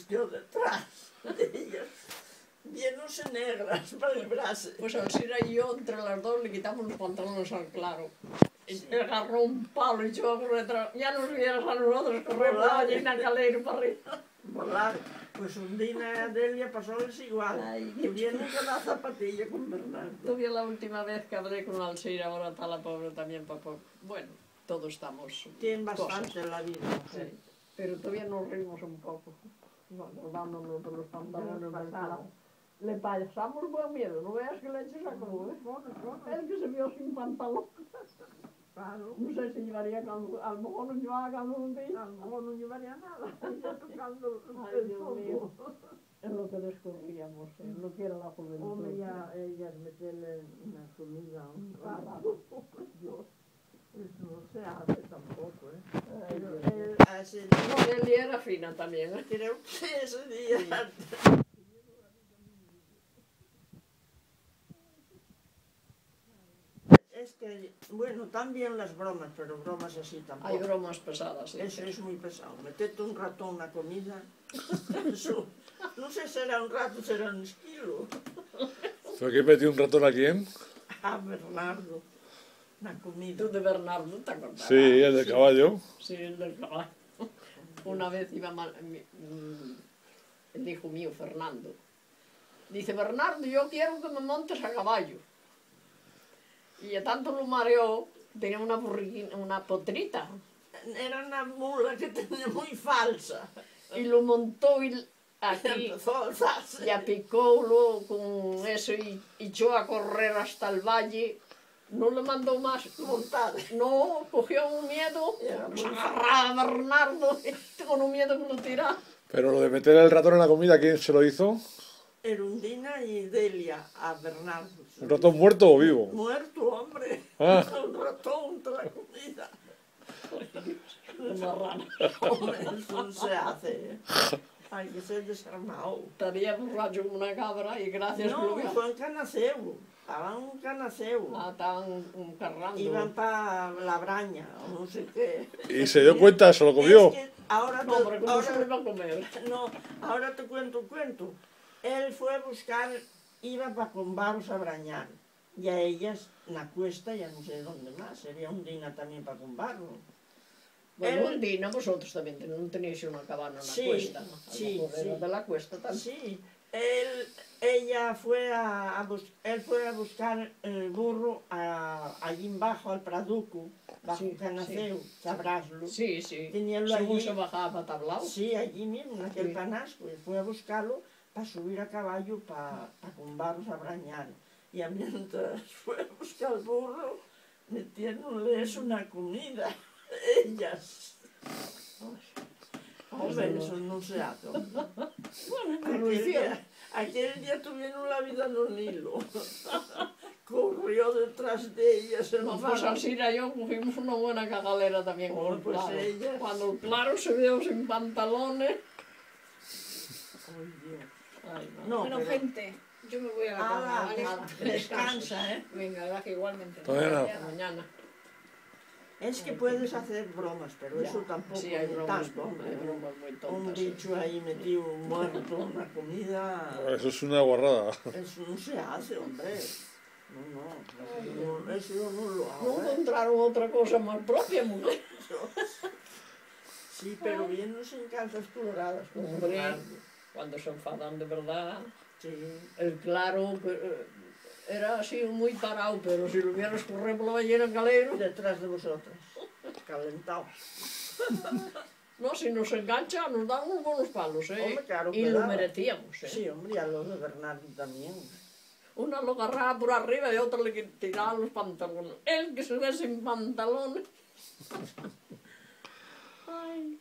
busqué detrás de ellas, llenos negras para librarse. Pues Alcira y yo, entre las dos, le quitamos los pantalones al Claro. Él agarró un palo y echó a correr detrás. Ya nos vieras a nosotros correr por la llena calera para arriba. Volar. Pues Undina y Adelia pasóles igual. Ay, Tuvieron una zapatilla con Bernardo. Todavía la última vez que hablé con Alcira, ahora está la pobre también, papá. Bueno, todos estamos... Tienen bastante en la vida. Sí. Pero todavía nos rimos un poco. Dándonos de los pantalones del Claro. Le pasamos buen miedo, no veas que le eches a como, Él que se vio sin pantalón. Claro. No sé si llevaría, a lo mejor no llevaba calzoncillo. A lo mejor no llevaría nada. Ella tocando Ay, el Dios fondo. mío. Es lo que descubríamos, lo que era la juventud. Hombre, ya ellas meterle una comida a un rato. Dios. Eso no se hace tampoco, Ay, Pero Dios él, ese No, día, él era fina también, creo que ese día... Es que, bueno, también las bromas, pero bromas así tampoco. Hay bromas pesadas, sí. Eso es muy pesado. Meterte un ratón en la comida, eso, no sé, será un rato, será un esquilo. ¿Pero qué metió un ratón a quién? A Bernardo, la comida. Tú de Bernardo, ¿te acordás? Sí, el del caballo. Sí, el del caballo. Una vez iba el hijo mío, Fernando. Dice, Bernardo, yo quiero que me montes a caballo. Y a tanto lo mareó, tenía una potrita. Era una mula que tenía muy falsa. Y lo montó y aquí, Empezó a alzarse. y picó luego con eso y echó a correr hasta el valle. No le mandó más Montada. No, cogió un miedo, Era muy agarraba a Bernardo con un miedo que lo tiraba. Pero lo de meter el ratón en la comida, ¿quién se lo hizo? Erundina y Delia a Bernardo. ¿El ratón muerto o vivo? Muerto, hombre. Ah. Un ratón de la comida. Una rana. Hombre, eso no se hace. Hay que ser desarmado. Estaría borracho como una cabra y gracias No, que lo vio. fue en Canaceu. Estaban en Canaceu. Estaban cargando. Iban para la braña o no sé qué. ¿Y se dio cuenta? ¿Se lo comió? Es que ahora No, pero ¿cómo se lo ahora, iba a comer? no, ahora te cuento un cuento. Él fue a buscar, iba para Combaros a brañar. Y a ellas, la cuesta, ya no sé dónde más. Sería Undina también para Combaros. Bueno, Él- un día vosotros también no tenéis una cabana en la Sí, cuesta, ¿no? A lo sí, mejor era sí. de la cuesta también. Sí, él fue a buscar el burro allí abajo al Praduco, bajo Sí, Canaceu, sabráslo. Sí, sí. Teníanlo Según allí. se bajaba para tablao. Sí, allí mismo, en aquel Sí. panasco, y fue a buscarlo para subir a caballo para Combaros a brañar. Y mientras fue a buscar el burro, metiéndoles una comida, ellas. Hombre, eso no se hace, hombre. lo hicieron. Aquel día tuvieron la vida en un hilo. Corrió detrás de ellas. No, pues Alcira y yo cogimos una buena cagalera también con el Pues Claro. ella- Cuando el Claro se vio sin pantalones. Ay, Dios. Ay, no. No, Bueno, pero- gente, yo me voy a la cama, Ala, ¿vale? descansa, ¿eh? Venga, gracias igualmente. Todavía no. Hasta mañana. Es que puedes hacer bromas, pero Ya. eso tampoco Sí, hay ni bromas, tanto, hombre. hay bromas muy Un tontas. sí. bicho ahí metido muerto en una comida, Eso es una guarrada. eso no se hace, hombre. No, eso yo no lo No hago, ¿eh? encontraron otra cosa más propia, mujer. Sí, pero viéndose en calzas coloradas. con Hombre. Bernardo. Cuando se enfadan de verdad. Sí, El Claro era así muy parado, pero si lo hubieras corrido por la ballena calero, detrás de vosotras, calentados. no, si nos engancha, nos dan unos buenos palos, ¿eh? Hombre, claro y que lo daba. merecíamos, ¿eh? Sí, hombre, y a los de Bernardo también. Una lo agarraba por arriba y otra le tiraba los pantalones. Él que se ve sin pantalones. Ay.